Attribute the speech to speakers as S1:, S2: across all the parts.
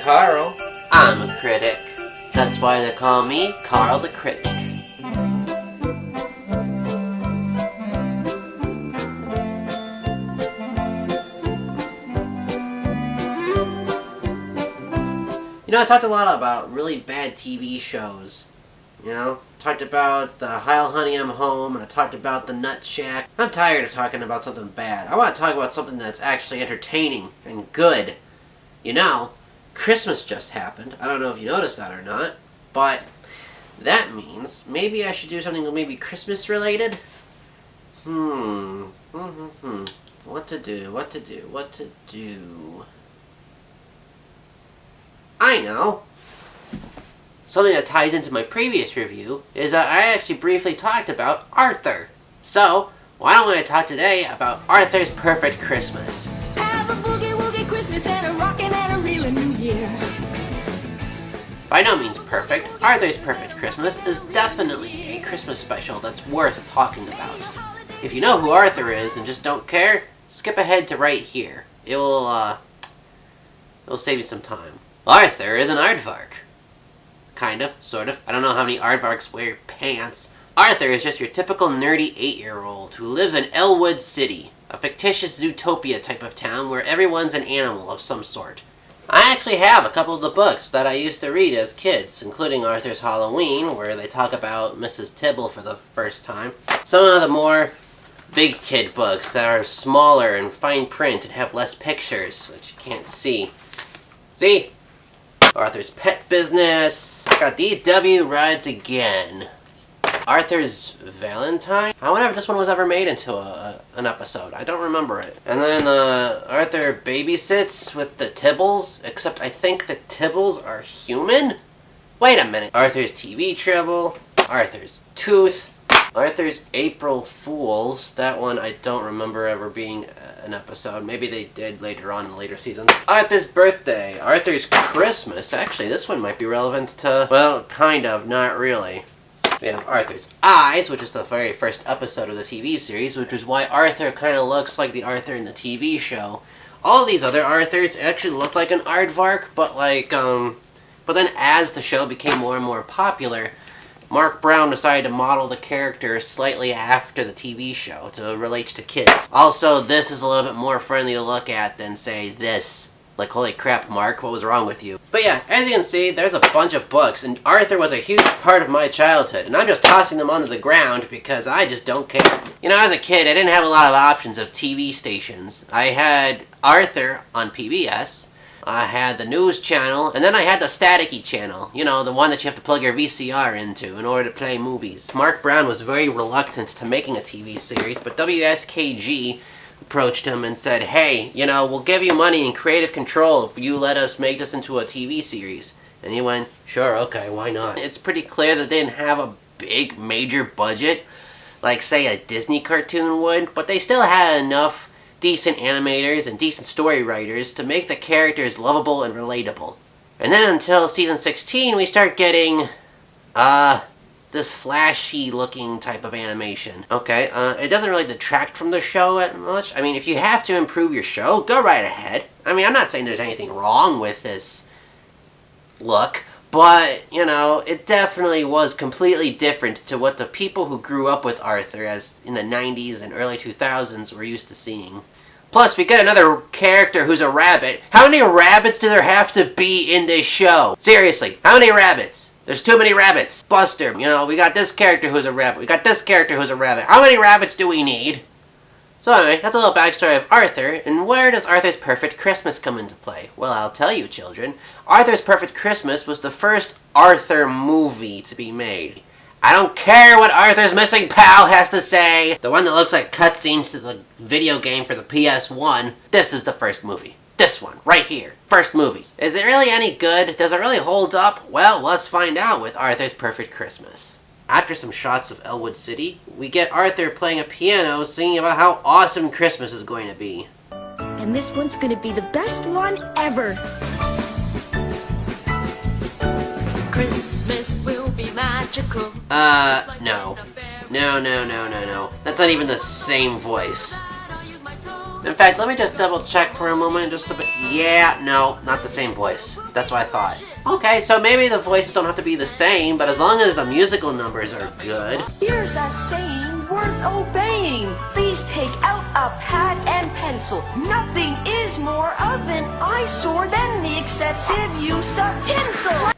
S1: Carl.
S2: I'm a critic. That's why they call me Carl the Critic. You know, I talked a lot about really bad TV shows. You know, talked about the Heil Honey I'm Home, and I talked about the Nut Shack. I'm tired of talking about something bad. I want to talk about something that's actually entertaining and good. You know, Christmas just happened. I don't know if you noticed that or not, but that means maybe I should do something maybe Christmas related? What to do? I know! Something that ties into my previous review is that I actually briefly talked about Arthur. So, why don't I talk today about Arthur's Perfect Christmas?
S3: Have a boogie-woogie Christmas and a rockin' and a reelin' New Year.
S2: By no means perfect, Arthur's Perfect Christmas is definitely a Christmas special that's worth talking about. If you know who Arthur is and just don't care, skip ahead to right here. It'll save you some time. Arthur is an aardvark. Kind of, sort of. I don't know how many aardvarks wear pants. Arthur is just your typical nerdy 8-year-old who lives in Elwood City, a fictitious Zootopia type of town where everyone's an animal of some sort. I actually have a couple of the books that I used to read as kids, including Arthur's Halloween, where they talk about Mrs. Tibble for the first time. Some of the more big kid books that are smaller and fine print and have less pictures that you can't see. See? Arthur's Pet Business. Got DW Rides Again. Arthur's Valentine. I wonder if this one was ever made into an episode. I don't remember it. And then Arthur Babysits with the Tibbles, except I think the Tibbles are human? Wait a minute. Arthur's TV Trouble. Arthur's Tooth. Arthur's April Fools. That one I don't remember ever being an episode. Maybe they did later on in later seasons. Arthur's Birthday. Arthur's Christmas. Actually, this one might be relevant to, well, kind of, not really. We have Arthur's Eyes, which is the very first episode of the TV series, which is why Arthur kind of looks like the Arthur in the TV show. All these other Arthurs actually look like an aardvark, but then as the show became more and more popular, Mark Brown decided to model the character slightly after the TV show to relate to kids. Also, this is a little bit more friendly to look at than, say, this. Like, holy crap, Mark, what was wrong with you? But yeah, as you can see, there's a bunch of books, and Arthur was a huge part of my childhood, and I'm just tossing them onto the ground because I just don't care. You know, as a kid, I didn't have a lot of options of TV stations. I had Arthur on PBS, I had the news channel, and then I had the staticky channel. You know, the one that you have to plug your VCR into in order to play movies. Mark Brown was very reluctant to making a TV series, but WSKG approached him and said, hey, you know, we'll give you money and creative control if you let us make this into a TV series. And he went, sure, okay, why not? It's pretty clear that they didn't have a big, major budget, like, say, a Disney cartoon would, but they still had enough decent animators and decent story writers to make the characters lovable and relatable. And then until season 16, we start getting, this flashy looking type of animation. Okay, it doesn't really detract from the show that much. I mean, if you have to improve your show, go right ahead. I mean, I'm not saying there's anything wrong with this look, but, you know, it definitely was completely different to what the people who grew up with Arthur as in the 90s and early 2000s were used to seeing. Plus, we got another character who's a rabbit. How many rabbits do there have to be in this show? Seriously, how many rabbits? There's too many rabbits. Buster, you know, we got this character who's a rabbit. We got this character who's a rabbit. How many rabbits do we need? So anyway, that's a little backstory of Arthur, and where does Arthur's Perfect Christmas come into play? Well, I'll tell you, children. Arthur's Perfect Christmas was the first Arthur movie to be made. I don't care what Arthur's Missing Pal has to say. The one that looks like cutscenes to the video game for the PS1. This is the first movie. This one, right here. First movie. Is it really any good? Does it really hold up? Well, let's find out with Arthur's Perfect Christmas. After some shots of Elwood City, we get Arthur playing a piano singing about how awesome Christmas is going to be.
S3: And this one's gonna be the best one ever. Christmas will be magical.
S2: No. No. That's not even the same voice. In fact, let me just double check for a moment, just a bit. Yeah, no, not the same voice. That's what I thought. Okay, so maybe the voices don't have to be the same, but as long as the musical numbers are good.
S3: Here's a saying worth obeying. Please take out a pad and pencil. Nothing is more of an eyesore than the excessive use of tinsel.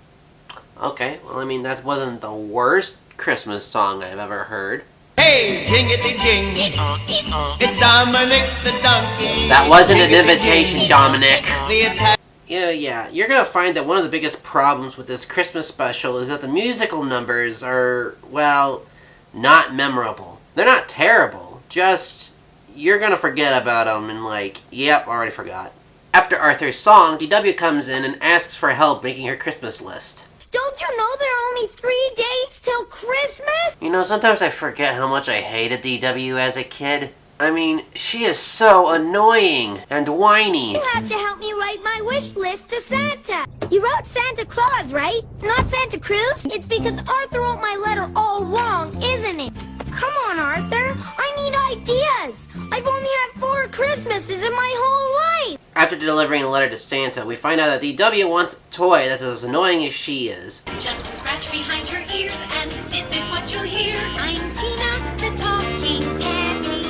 S2: Okay, well, I mean, that wasn't the worst Christmas song I've ever heard.
S1: Hey, jingity jing, it's Dominic the donkey.
S2: That wasn't an invitation, Dominic.
S1: The
S2: Yeah, you're gonna find that one of the biggest problems with this Christmas special is that the musical numbers are, well, not memorable. They're not terrible, just, you're gonna forget about them and like, yep, already forgot. After Arthur's song, DW comes in and asks for help making her Christmas list.
S4: Don't you know there are only 3 days till Christmas?
S2: You know, sometimes I forget how much I hated DW as a kid. I mean, she is so annoying and whiny.
S4: You have to help me write my wish list to Santa. You wrote Santa Claus, right? Not Santa Cruz? It's because Arthur wrote my letter all wrong, isn't it? Come on, Arthur. I need ideas. I've only had 4 Christmases in my whole life.
S2: After delivering a letter to Santa, we find out that DW wants a toy that's as annoying as she is.
S5: Just scratch behind your ears and this is what you'll hear. I'm Tina, the talking tabby.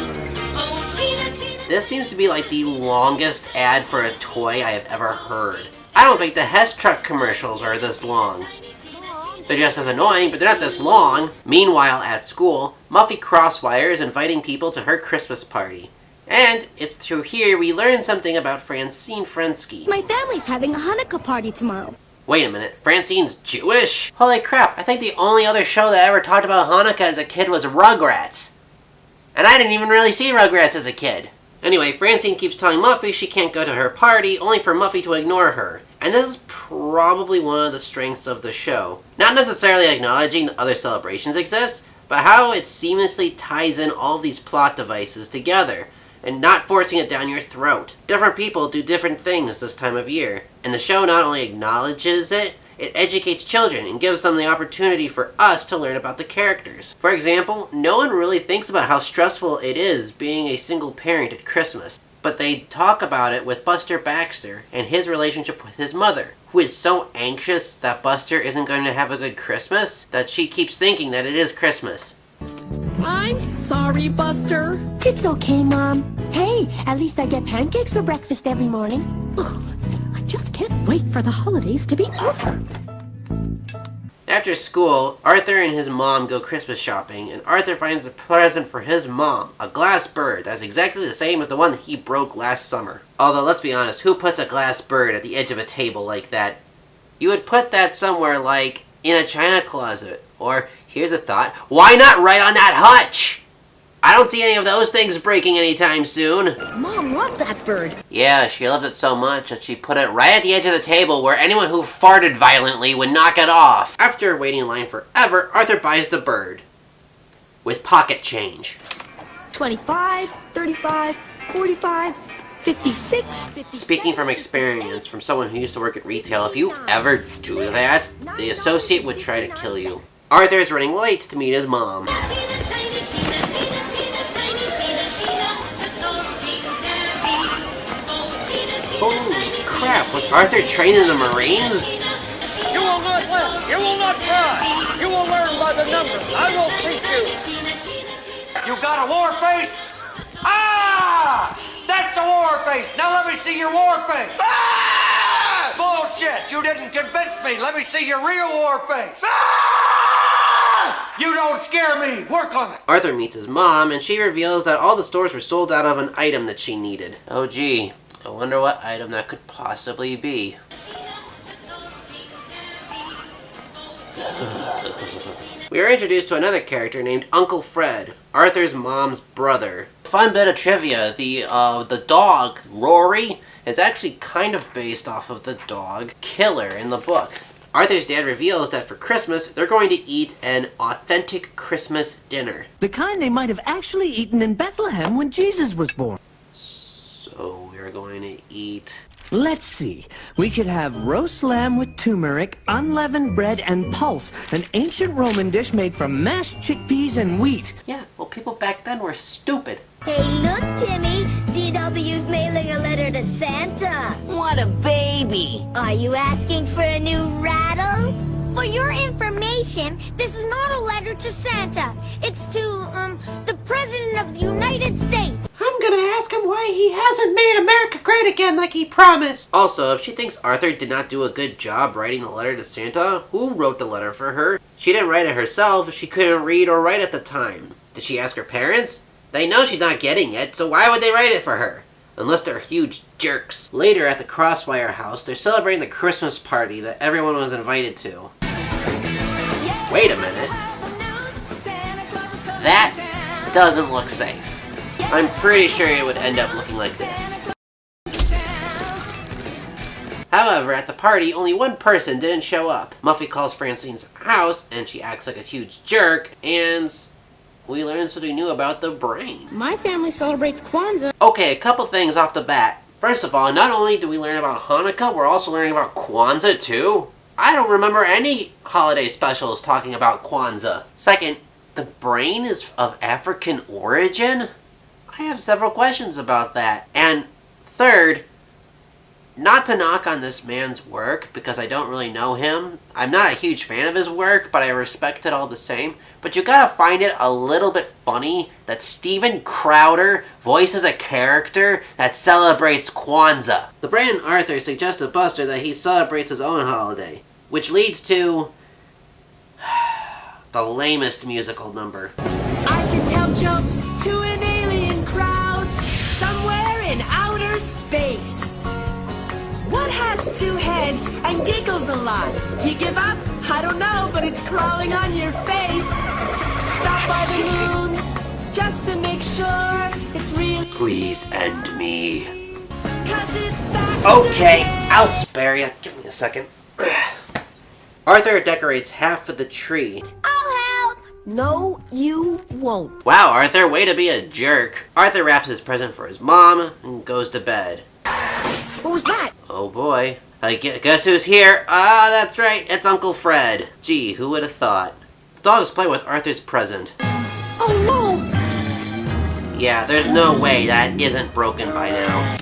S5: Oh, Tina, Tina.
S2: This seems to be like the longest ad for a toy I have ever heard. I don't think the Hess truck commercials are this long. They're just as annoying, but they're not this long. Meanwhile, at school, Muffy Crosswire is inviting people to her Christmas party. And it's through here we learn something about Francine Frensky.
S4: My family's having a Hanukkah party tomorrow.
S2: Wait a minute, Francine's Jewish? Holy crap, I think the only other show that ever talked about Hanukkah as a kid was Rugrats. And I didn't even really see Rugrats as a kid. Anyway, Francine keeps telling Muffy she can't go to her party, only for Muffy to ignore her. And this is probably one of the strengths of the show. Not necessarily acknowledging that other celebrations exist, but how it seamlessly ties in all these plot devices together, and not forcing it down your throat. Different people do different things this time of year, and the show not only acknowledges it, it educates children and gives them the opportunity for us to learn about the characters. For example, no one really thinks about how stressful it is being a single parent at Christmas, but they talk about it with Buster Baxter and his relationship with his mother, who is so anxious that Buster isn't going to have a good Christmas that she keeps thinking that it is Christmas.
S3: I'm sorry, Buster.
S4: It's okay, Mom. Hey, at least I get pancakes for breakfast every morning.
S3: Ugh, I just can't wait for the holidays to be over.
S2: After school, Arthur and his mom go Christmas shopping, and Arthur finds a present for his mom, a glass bird that's exactly the same as the one that he broke last summer. Although, let's be honest, who puts a glass bird at the edge of a table like that? You would put that somewhere like in a china closet, or, here's a thought, why not right on that hutch? I don't see any of those things breaking anytime soon.
S3: Mom loved that bird.
S2: Yeah, she loved it so much that she put it right at the edge of the table where anyone who farted violently would knock it off. After waiting in line forever, Arthur buys the bird. With pocket change.
S3: 25, 35, 45, 56, 57.
S2: Speaking from experience, from someone who used to work at retail, if you ever do that, the associate would try to kill you. Arthur is running late to meet his mom.
S5: Tina, tiny Tina, Tina, Tina, tiny Tina, Tina, the talking tabby. Oh, Tina, Tina,
S2: Holy crap, was Arthur trained in the Marines?
S1: You will not laugh. You will not cry. You will learn by the numbers. I will teach you. You got a war face? Ah! That's a war face. Now let me see your war face. Ah! Bullshit. You didn't convince me. Let me see your real war face. Ah! You don't scare me. Work on it.
S2: Arthur meets his mom, and she reveals that all the stores were sold out of an item that she needed. Oh gee, I wonder what item that could possibly be. We are introduced to another character named Uncle Fred, Arthur's mom's brother. Fun bit of trivia, the dog, Rory, is actually kind of based off of the dog Killer in the book. Arthur's dad reveals that for Christmas, they're going to eat an authentic Christmas dinner.
S6: The kind they might have actually eaten in Bethlehem when Jesus was born.
S2: So we're going to eat...
S6: Let's see. We could have roast lamb with turmeric, unleavened bread, and pulse, an ancient Roman dish made from mashed chickpeas and wheat.
S2: Yeah, well, people back then were stupid.
S4: Hey, look, Timmy. DW to Santa.
S3: What a baby.
S4: Are you asking for a new rattle? For your information, this is not a letter to Santa. It's to, the President of the United States.
S2: I'm gonna ask him why he hasn't made America great again like he promised. Also, if she thinks Arthur did not do a good job writing the letter to Santa, who wrote the letter for her? She didn't write it herself. She couldn't read or write at the time. Did she ask her parents? They know she's not getting it, so why would they write it for her? Unless they're huge jerks. Later at the Crosswire house, they're celebrating the Christmas party that everyone was invited to. Wait a minute. That doesn't look safe. I'm pretty sure it would end up looking like this. However, at the party, only one person didn't show up. Muffy calls Francine's house, and she acts like a huge jerk, and we learned something new about the brain.
S7: My family celebrates Kwanzaa.
S2: Okay, a couple things off the bat. First of all, not only do we learn about Hanukkah, we're also learning about Kwanzaa too. I don't remember any holiday specials talking about Kwanzaa. Second, the brain is of African origin? I have several questions about that. And third, not to knock on this man's work, because I don't really know him. I'm not a huge fan of his work, but I respect it all the same. But you gotta find it a little bit funny that Steven Crowder voices a character that celebrates Kwanzaa. The Brain and Arthur suggest to Buster that he celebrates his own holiday, which leads to the lamest musical number.
S3: I can tell jokes to an alien crowd somewhere in outer space. What has two heads and giggles a lot? You give up? I don't know, but it's crawling on your face. Stop by the moon just to make sure it's really.
S2: Please end me.
S3: 'Cause it's back.
S2: Okay, I'll spare you. Give me a second. Arthur decorates half of the tree.
S4: I'll help.
S3: No, you won't.
S2: Wow, Arthur, way to be a jerk. Arthur wraps his present for his mom and goes to bed.
S3: What was that?
S2: Oh boy. Guess who's here? Ah, that's right, it's Uncle Fred. Gee, who would have thought? The dogs play with Arthur's present.
S3: Oh no!
S2: Yeah, there's no way that isn't broken by now.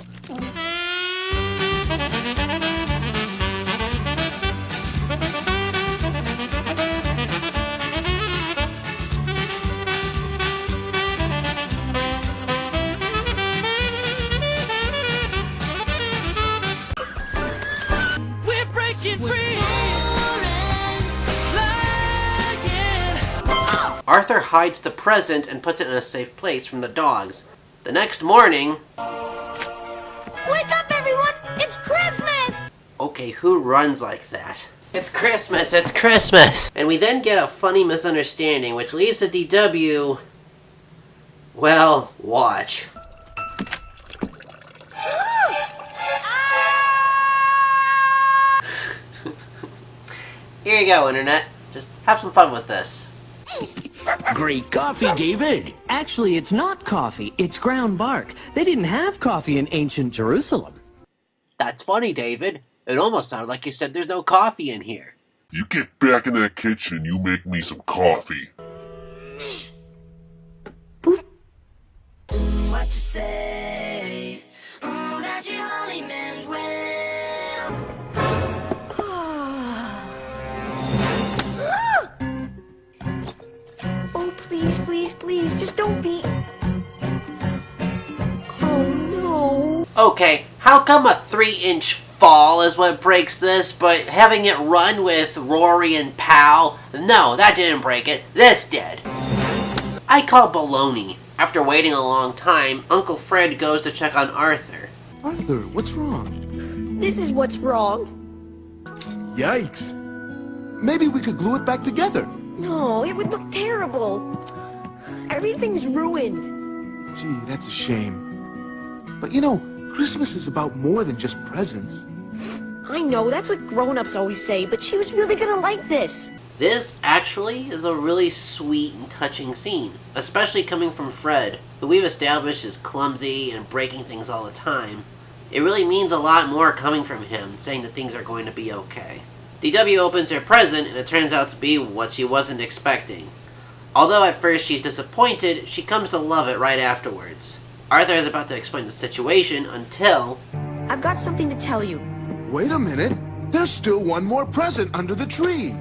S3: We're breaking free!
S2: Arthur hides the present and puts it in a safe place from the dogs. The next morning...
S4: Wake up, everyone! It's Christmas!
S2: Okay, who runs like that? It's Christmas, it's Christmas! And we then get a funny misunderstanding, which leads to DW... Well, watch. Here you go, Internet. Just have some fun with this.
S6: Great coffee, David. Actually, it's not coffee. It's ground bark. They didn't have coffee in ancient Jerusalem.
S2: That's funny, David. It almost sounded like you said there's no coffee in here.
S8: You get back in that kitchen, you make me some coffee.
S3: What you say? Oh, that you only meant well. Oh, please, please, please, just don't be. Oh, no.
S2: Okay, how come a 3-inch fall is what breaks this, but having it run with Rory and Pal? No, that didn't break it. This did. I call baloney. After waiting a long time, Uncle Fred goes to check on Arthur.
S9: Arthur, what's wrong?
S3: This is what's wrong.
S9: Yikes. Maybe we could glue it back together.
S3: No, it would look terrible. Everything's ruined.
S9: Gee, that's a shame. But you know, Christmas is about more than just presents.
S3: I know, that's what grown-ups always say, but she was really gonna like this.
S2: This, actually, is a really sweet and touching scene, especially coming from Fred, who we've established is clumsy and breaking things all the time. It really means a lot more coming from him, saying that things are going to be okay. DW opens her present, and it turns out to be what she wasn't expecting. Although at first she's disappointed, she comes to love it right afterwards. Arthur is about to explain the situation until...
S3: I've got something to tell you.
S9: Wait a minute. There's still one more present under the tree.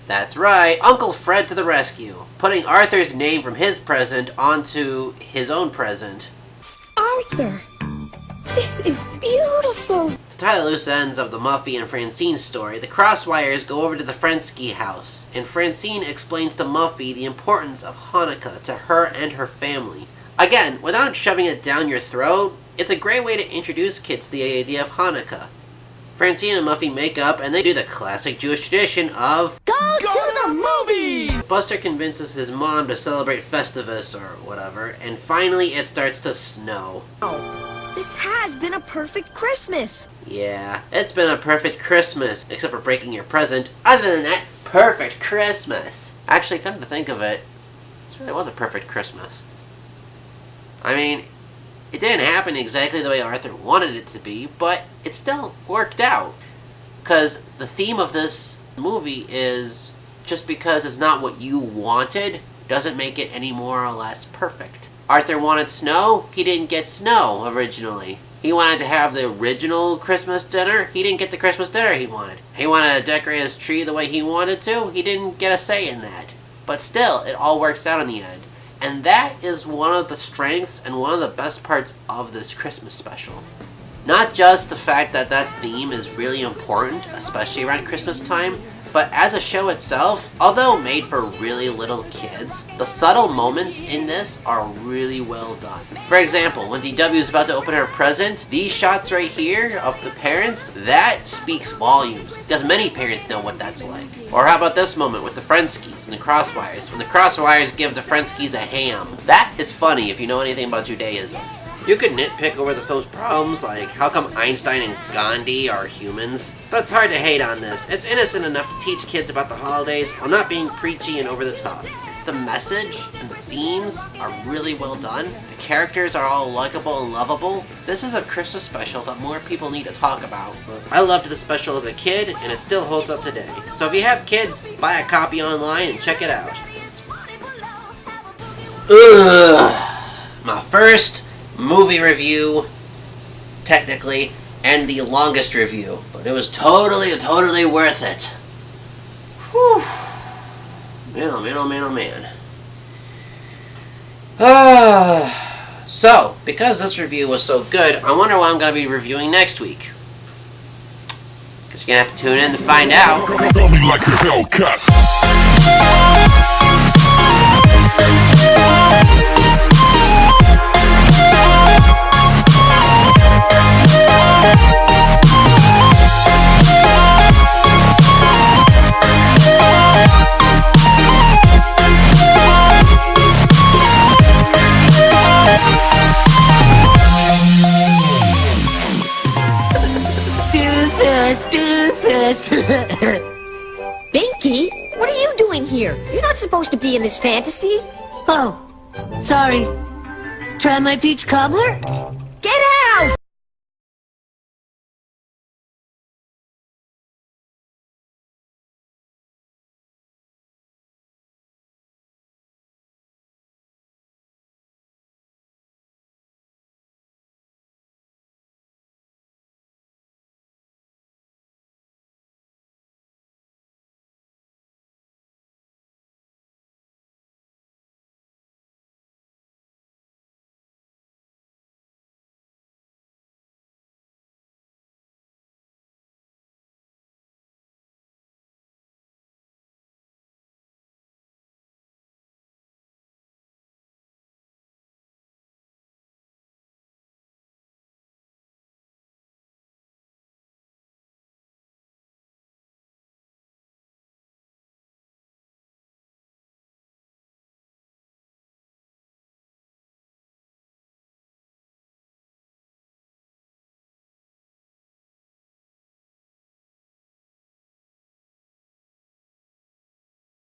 S2: That's right, Uncle Fred to the rescue, putting Arthur's name from his present onto his own present.
S7: Arthur, this is beautiful.
S2: To tie the loose ends of the Muffy and Francine story, the Crosswires go over to the Frensky house, and Francine explains to Muffy the importance of Hanukkah to her and her family. Again, without shoving it down your throat, it's a great way to introduce kids to the idea of Hanukkah. Francine and Muffy make up, and they do the classic Jewish tradition of
S3: Go to the movies!
S2: Buster convinces his mom to celebrate Festivus or whatever, and finally it starts to snow.
S3: Oh, this has been a perfect Christmas.
S2: Yeah, it's been a perfect Christmas, except for breaking your present. Other than that, perfect Christmas. Actually, come to think of it, this really was a perfect Christmas. I mean, it didn't happen exactly the way Arthur wanted it to be, but it still worked out. Because the theme of this movie is just because it's not what you wanted doesn't make it any more or less perfect. Arthur wanted snow, he didn't get snow originally. He wanted to have the original Christmas dinner, he didn't get the Christmas dinner he wanted. He wanted to decorate his tree the way he wanted to, he didn't get a say in that. But still, it all works out in the end. And that is one of the strengths and one of the best parts of this Christmas special. Not just the fact that that theme is really important, especially around Christmas time, but as a show itself, although made for really little kids, the subtle moments in this are really well done. For example, when DW is about to open her present, these shots right here of the parents, that speaks volumes, because many parents know what that's like. Or how about this moment with the Frenskys and the Crosswires, when the Crosswires give the Frenskys a ham. That is funny if you know anything about Judaism. You could nitpick over the film's problems, like how come Einstein and Gandhi are humans, but it's hard to hate on this. It's innocent enough to teach kids about the holidays while not being preachy and over the top. The message and the themes are really well done. The characters are all likable and lovable. This is a Christmas special that more people need to talk about. I loved the special as a kid, and it still holds up today. So if you have kids, buy a copy online and check it out. Ugh. My first movie review, technically, and the longest review, but it was totally worth it. Whew. Man, oh man, oh man, oh man. So, because this review was so good, I wonder what I'm going to be reviewing next week. Because you're going to have to tune in to find out.
S8: Tell me like a Hellcat.
S3: Binky, what are you doing here? You're not supposed to be in this fantasy.
S6: Oh, sorry. Try my peach cobbler?
S3: Get out!